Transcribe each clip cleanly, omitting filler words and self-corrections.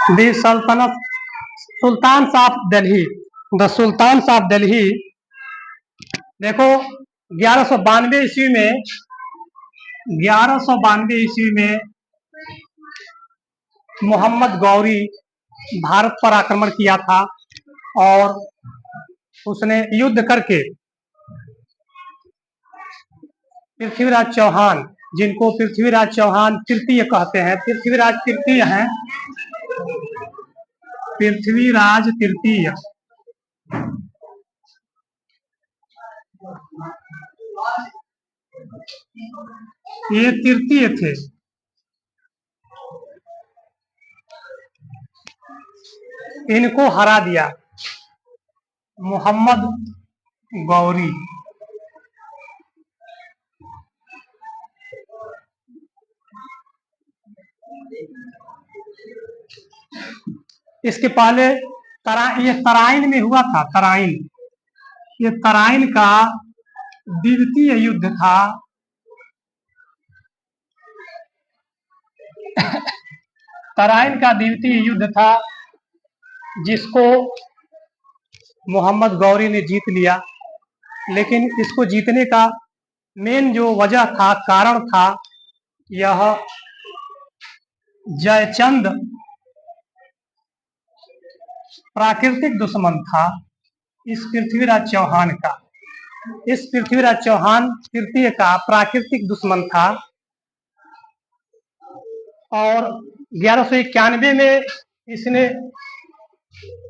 दी सल्तनत sultan of Delhi, the sultan of Delhi. देखो 1192 ईस्वी में 1192 ईस्वी में मोहम्मद गौरी भारत पर आक्रमण किया था और उसने युद्ध करके पृथ्वीराज चौहान, जिनको पृथ्वीराज चौहान तृतीय कहते हैं, पृथ्वीराज तृतीय हैं, पृथ्वीराज तृतीय, ये तृतीय थे। इनको हरा दिया मोहम्मद गौरी। इसके पहले ये तराइन में हुआ था। तराइन, ये तराइन का द्वितीय युद्ध था। तराइन का द्वितीय युद्ध था जिसको मोहम्मद गौरी ने जीत लिया। लेकिन इसको जीतने का मेन जो वजह था, कारण था, यह जयचंद प्राकृतिक दुश्मन था इस पृथ्वीराज चौहान का। इस पृथ्वीराज चौहान तृतीय का प्राकृतिक दुश्मन था और 1191 में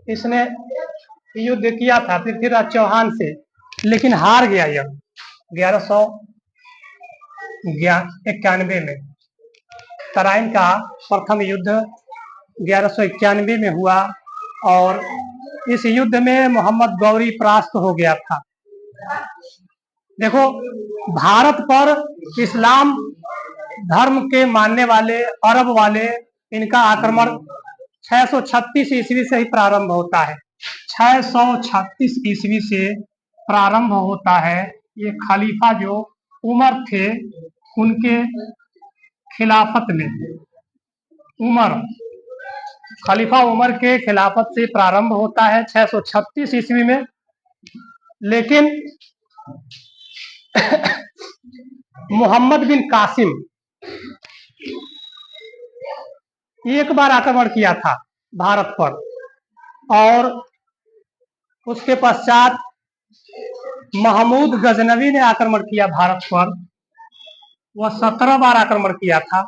इसने युद्ध किया था पृथ्वीराज चौहान से, लेकिन हार गया यह 1191 में। तराइन का प्रथम युद्ध 1191 में हुआ और इस युद्ध में मोहम्मद गौरी परास्त हो गया था। देखो, भारत पर इस्लाम धर्म के मानने वाले अरब वाले, इनका आक्रमण 636 ईस्वी से ही प्रारंभ होता है। 636 ईस्वी से प्रारंभ होता है। ये खलीफा जो उमर थे, उनके खिलाफत में, खलीफा उमर के खिलाफत से प्रारंभ होता है 636 ईस्वी में। लेकिन मोहम्मद बिन कासिम एक बार आक्रमण किया था भारत पर और उसके पश्चात महमूद गजनवी ने आक्रमण किया भारत पर। वह 17 बार आक्रमण किया था।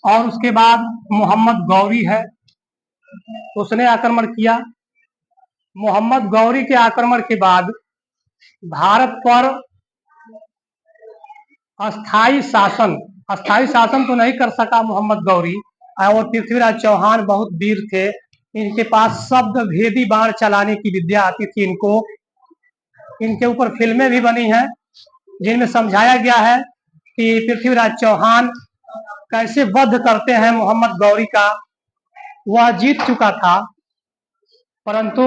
और उसके बाद मोहम्मद गौरी है, उसने आक्रमण किया। मोहम्मद गौरी के आक्रमण के बाद भारत पर अस्थाई शासन तो नहीं कर सका मोहम्मद गौरी। और पृथ्वीराज चौहान बहुत वीर थे, इनके पास शब्द भेदी बाण चलाने की विद्या आती थी इनको। इनके ऊपर फिल्में भी बनी हैं जिनमें समझाया गया है कि पृथ्वीराज चौहान कैसे वध करते हैं मोहम्मद गौरी का। वह जीत चुका था, परंतु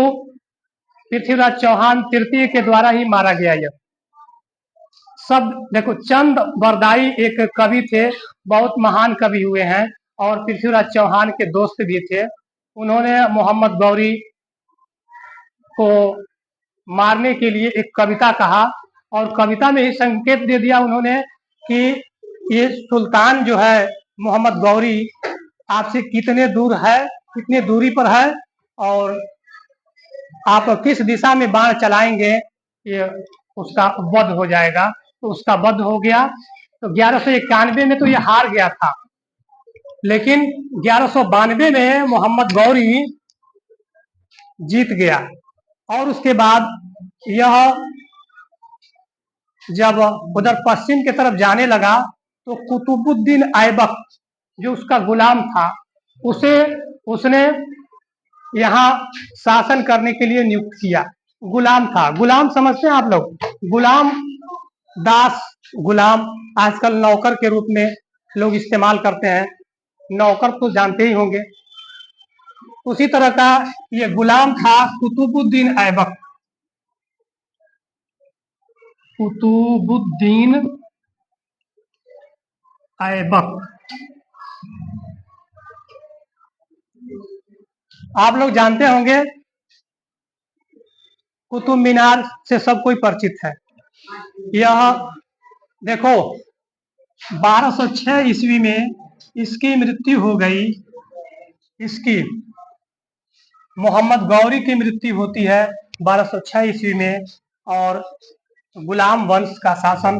पृथ्वीराज चौहान तृतीय के द्वारा ही मारा गया। यह सब देखो, चंद बरदाई एक कवि थे, बहुत महान कवि हुए हैं और पृथ्वीराज चौहान के दोस्त भी थे। उन्होंने मोहम्मद गौरी को मारने के लिए एक कविता कहा और कविता में ही संकेत दे दिया उन्होंने कि ये सुल्तान जो है मोहम्मद गौरी आपसे कितने दूर है, कितनी दूरी पर है और आप किस दिशा में बाण चलाएंगे, ये उसका वध हो जाएगा। तो उसका वध हो गया। तो 1191 में तो ये हार गया था, लेकिन 1192 में मोहम्मद गौरी जीत गया। और उसके बाद यह जब उधर पश्चिम की तरफ जाने लगा तो कुतुबुद्दीन ऐबक जो उसका गुलाम था, उसने यहाँ शासन करने के लिए नियुक्त किया। गुलाम था, गुलाम समझते हैं आप लोग? गुलाम दास, गुलाम आजकल नौकर के रूप में लोग इस्तेमाल करते हैं। नौकर तो जानते ही होंगे। उसी तरह का ये गुलाम था कुतुबुद्दीन ऐबक। कुतुबुद्दीन ऐबक आप लोग जानते होंगे कुतुब मीनार से सब कोई परिचित है। यह देखो 1206 ईस्वी में इसकी मृत्यु हो गई। इसकी मोहम्मद गौरी की मृत्यु होती है 1206 ईस्वी में। और गुलाम वंश का शासन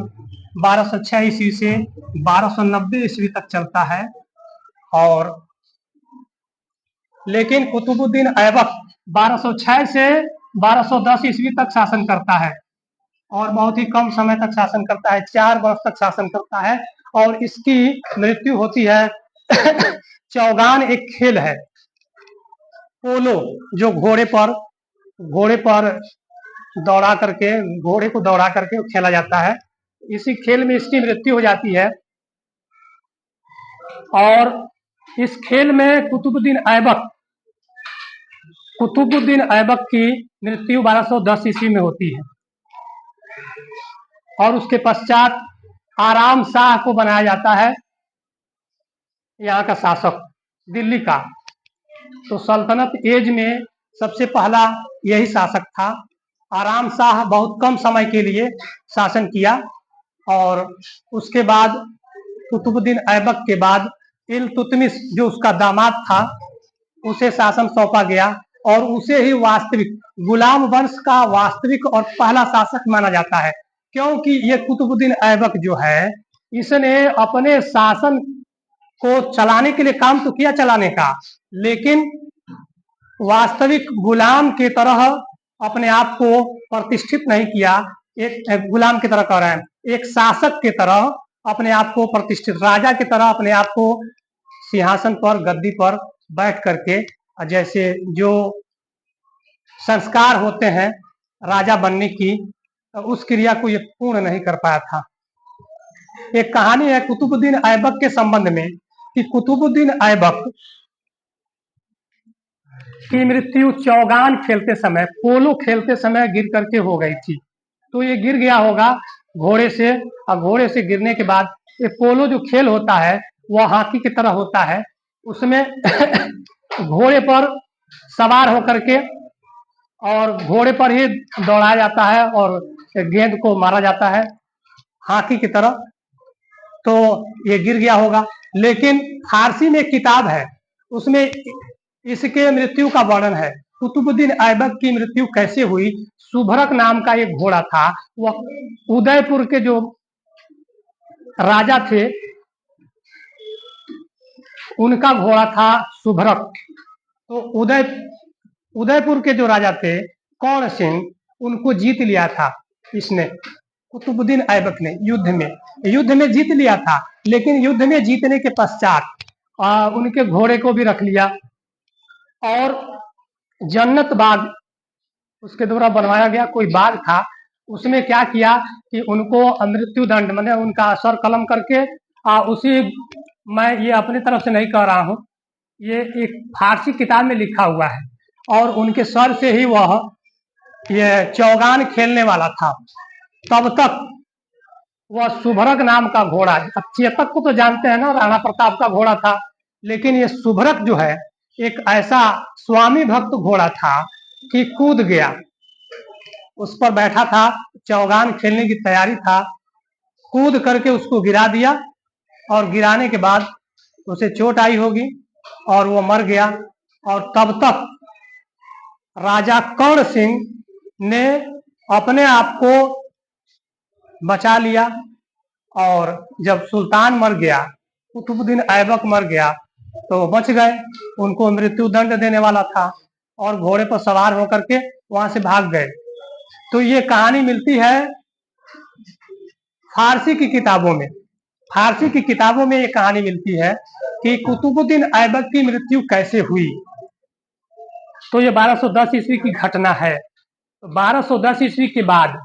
1206 ईस्वी से 1290 ईस्वी तक चलता है। और लेकिन कुतुबुद्दीन ऐबक 1206 से 1210 ईस्वी तक शासन करता है और बहुत ही कम समय तक शासन करता है, 4 वर्ष तक शासन करता है। और इसकी मृत्यु होती है चौगान एक खेल है, पोलो, जो घोड़े पर दौड़ा करके, घोड़े को दौड़ा करके खेला जाता है। इसी खेल में इसकी मृत्यु हो जाती है। और इस खेल में कुतुबुद्दीन ऐबक की मृत्यु 1210 ईस्वी में होती है। और उसके पश्चात आराम शाह को बनाया जाता है यहाँ का शासक, दिल्ली का। तो सल्तनत एज में सबसे पहला यही शासक था। आराम शाह बहुत कम समय के लिए शासन किया। और उसके बाद कुतुबुद्दीन ऐबक के बाद इल्तुतमिश, जो उसका दामाद था, उसे शासन सौंपा गया और उसे ही वास्तविक गुलाम वंश का वास्तविक और पहला शासक माना जाता है। क्योंकि ये कुतुबुद्दीन ऐबक जो है, इसने अपने शासन को चलाने के लिए काम तो किया चलाने का, लेकिन वास्तविक गुलाम की तरह अपने आप को प्रतिष्ठित नहीं किया। एक गुलाम की तरह कह रहे हैं, एक शासक की तरह अपने आप को प्रतिष्ठित, राजा की तरह अपने आप को सिंहासन पर, गद्दी पर बैठ करके, जैसे जो संस्कार होते हैं राजा बनने की, उस क्रिया को ये पूर्ण नहीं कर पाया था। एक कहानी है कुतुबुद्दीन ऐबक के संबंध में कि कुतुबुद्दीन ऐबक की मृत्यु चौगान खेलते समय, पोलो खेलते समय गिर करके हो गई थी। तो ये गिर गया होगा घोड़े से, और घोड़े से गिरने के बाद ये पोलो जो खेल होता है वह हॉकी की तरह होता है। उसमें घोड़े पर सवार होकर के और घोड़े पर ही दौड़ाया जाता है और गेंद को मारा जाता है हॉकी की तरह। तो ये गिर गया होगा। लेकिन फारसी में एक किताब है, उसमें इसके मृत्यु का वर्णन है। कुतुबुद्दीन ऐबक की मृत्यु कैसे हुई। सुभरक नाम का एक घोड़ा था, वह उदयपुर के जो राजा थे उनका घोड़ा था सुभरक। तो उदयपुर के जो राजा थे कौन सिंह, उनको जीत लिया था इसने, कुतुबुद्दीन ऐबक ने युद्ध में जीत लिया था। लेकिन युद्ध में जीतने के पश्चात उनके घोड़े को भी रख लिया और जन्नत बाग उसके द्वारा बनवाया गया कोई बाग था, उसमें क्या किया कि उनको मृत्यु दंड, मैंने उनका सर कलम करके उसी, मैं ये अपनी तरफ से नहीं कह रहा हूँ, ये एक फारसी किताब में लिखा हुआ है। और उनके सर से ही वह ये चौगान खेलने वाला था। तब तक वह सुभरक नाम का घोड़ा, अब चेतक को तो जानते हैं ना, राणा प्रताप का घोड़ा था, लेकिन ये सुभरक जो है एक ऐसा स्वामी भक्त घोड़ा था कि कूद गया, उस पर बैठा था, चौगान खेलने की तैयारी था, कूद करके उसको गिरा दिया और गिराने के बाद उसे चोट आई होगी और वो मर गया। और तब तक राजा कर्ण सिंह ने अपने आप को बचा लिया। और जब सुल्तान मर गया, कुतुबुद्दीन ऐबक मर गया, तो वो बच गए, उनको मृत्यु दंड देने वाला था और घोड़े पर सवार होकर के वहां से भाग गए। तो ये कहानी मिलती है फारसी की किताबों में। फारसी की किताबों में ये कहानी मिलती है कि कुतुबुद्दीन ऐबक की मृत्यु कैसे हुई। तो ये 1210 ईस्वी की घटना है। तो 1210 ईस्वी के बाद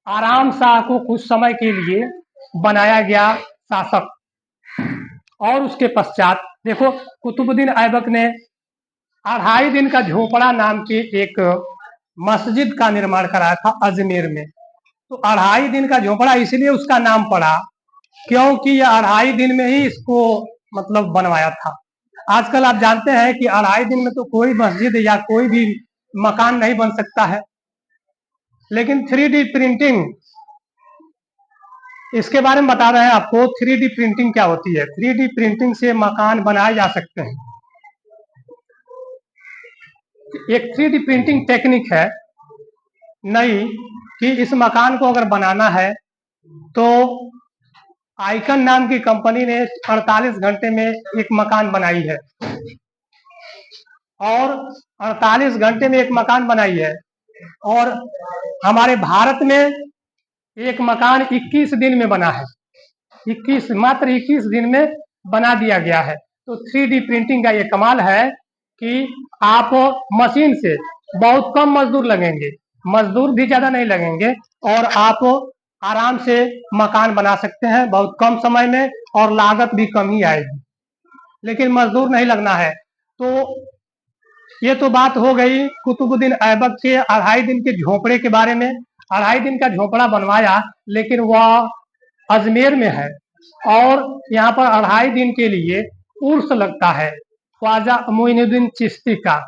आराम शाह को कुछ समय के लिए बनाया गया शासक। और उसके पश्चात देखो, कुतुबुद्दीन ऐबक ने 2.5 दिन का झोपड़ा नाम की एक मस्जिद का निर्माण कराया था अजमेर में। तो 2.5 दिन का झोपड़ा इसलिए उसका नाम पड़ा क्योंकि यह 2.5 दिन में ही इसको मतलब बनवाया था। आजकल आप जानते हैं कि 2.5 दिन में तो कोई मस्जिद या कोई भी मकान नहीं बन सकता है, लेकिन 3D प्रिंटिंग, इसके बारे में बता रहे हैं आपको। 3D प्रिंटिंग क्या होती है? 3D प्रिंटिंग से मकान बनाए जा सकते हैं। एक 3D प्रिंटिंग टेक्निक है नई, कि इस मकान को अगर बनाना है तो आइकन नाम की कंपनी ने 48 घंटे में एक मकान बनाई है, और 48 घंटे में एक मकान बनाई है। और हमारे भारत में एक मकान 21 दिन में बना है। मात्र 21 दिन में बना दिया गया है। तो 3D प्रिंटिंग का ये कमाल है कि आप मशीन से बहुत कम मजदूर लगेंगे, मजदूर भी ज्यादा नहीं लगेंगे, और आप आराम से मकान बना सकते हैं बहुत कम समय में, और लागत भी कम ही आएगी, लेकिन मजदूर नहीं लगना है। तो ये तो बात हो गई कुतुबुद्दीन ऐबक के 2.5 दिन के झोपड़े के बारे में। 2.5 दिन का झोपड़ा बनवाया, लेकिन वह अजमेर में है, और यहाँ पर 2.5 दिन के लिए उर्स लगता है ख्वाजा मोइनुद्दीन चिश्ती का,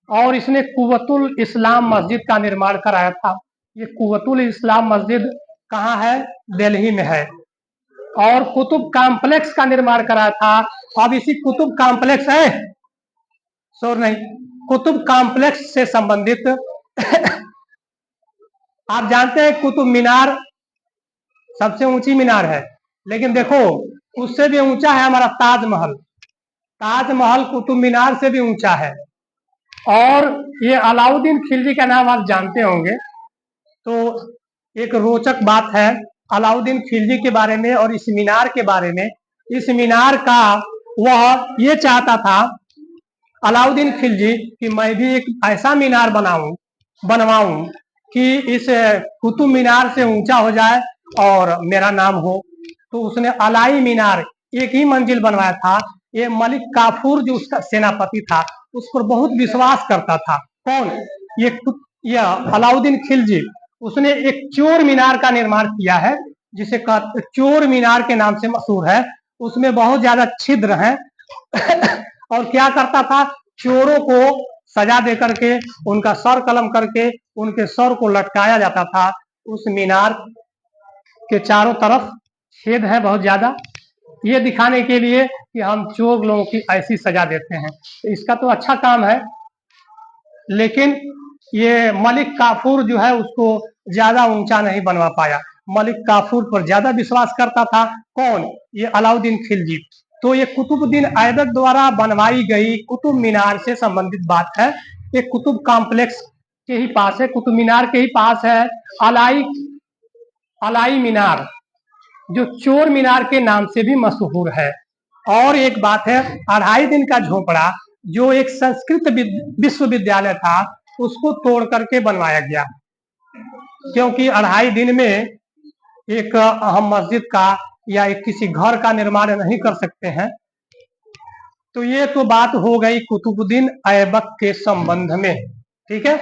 और इसने कुव्वतुल इस्लाम मस्जिद का निर्माण कराया था। ये कुव्वतुल इस्लाम मस्जिद कहाँ है? दिल्ली में है। और कुतुब कॉम्प्लेक्स का निर्माण कराया था। अब इसी कुतुब कॉम्प्लेक्स है, शोर नहीं, कुतुब कॉम्प्लेक्स से संबंधित आप जानते हैं कुतुब मीनार सबसे ऊंची मीनार है, लेकिन देखो उससे भी ऊंचा है हमारा ताजमहल। ताजमहल कुतुब मीनार से भी ऊंचा है। और ये अलाउद्दीन खिलजी का नाम आप जानते होंगे, तो एक रोचक बात है अलाउद्दीन खिलजी के बारे में और इस मीनार के बारे में। इस मीनार का वह ये चाहता था अलाउद्दीन खिलजी कि मैं भी एक ऐसा मीनार बनवाऊं कि इस कुतुब मीनार से ऊंचा हो जाए और मेरा नाम हो। तो उसने अलाई मीनार एक ही मंजिल बनवाया था। ये मलिक काफूर जो उसका सेनापति था उस पर बहुत विश्वास करता था। कौन? ये अलाउद्दीन खिलजी। उसने एक चोर मीनार का निर्माण किया है, जिसे चोर मीनार के नाम से मशहूर है। उसमें बहुत ज्यादा छिद्र हैं और क्या करता था, चोरों को सजा दे करके उनका सर कलम करके उनके सर को लटकाया जाता था। उस मीनार के चारों तरफ छेद है बहुत ज्यादा, ये दिखाने के लिए कि हम चोर लोगों की ऐसी सजा देते हैं। तो इसका तो अच्छा काम है, लेकिन ये मलिक काफूर जो है उसको ज्यादा ऊंचा नहीं बनवा पाया। मलिक काफूर पर ज्यादा विश्वास करता था। कौन? ये अलाउद्दीन खिलजी। तो ये कुतुबुद्दीन ऐबक द्वारा बनवाई गई कुतुब मीनार से संबंधित बात है। ये कुतुब कॉम्प्लेक्स के ही पास है, कुतुब मीनार के ही पास है अलाई मीनार, जो चोर मीनार के नाम से भी मशहूर है। और एक बात है, 2.5 दिन का झोपड़ा जो एक संस्कृत विश्वविद्यालय था उसको तोड़ करके बनवाया गया, क्योंकि 2.5 दिन में एक हम मस्जिद का या एक किसी घर का निर्माण नहीं कर सकते हैं। तो ये तो बात हो गई कुतुबुद्दीन ऐबक के संबंध में, ठीक है।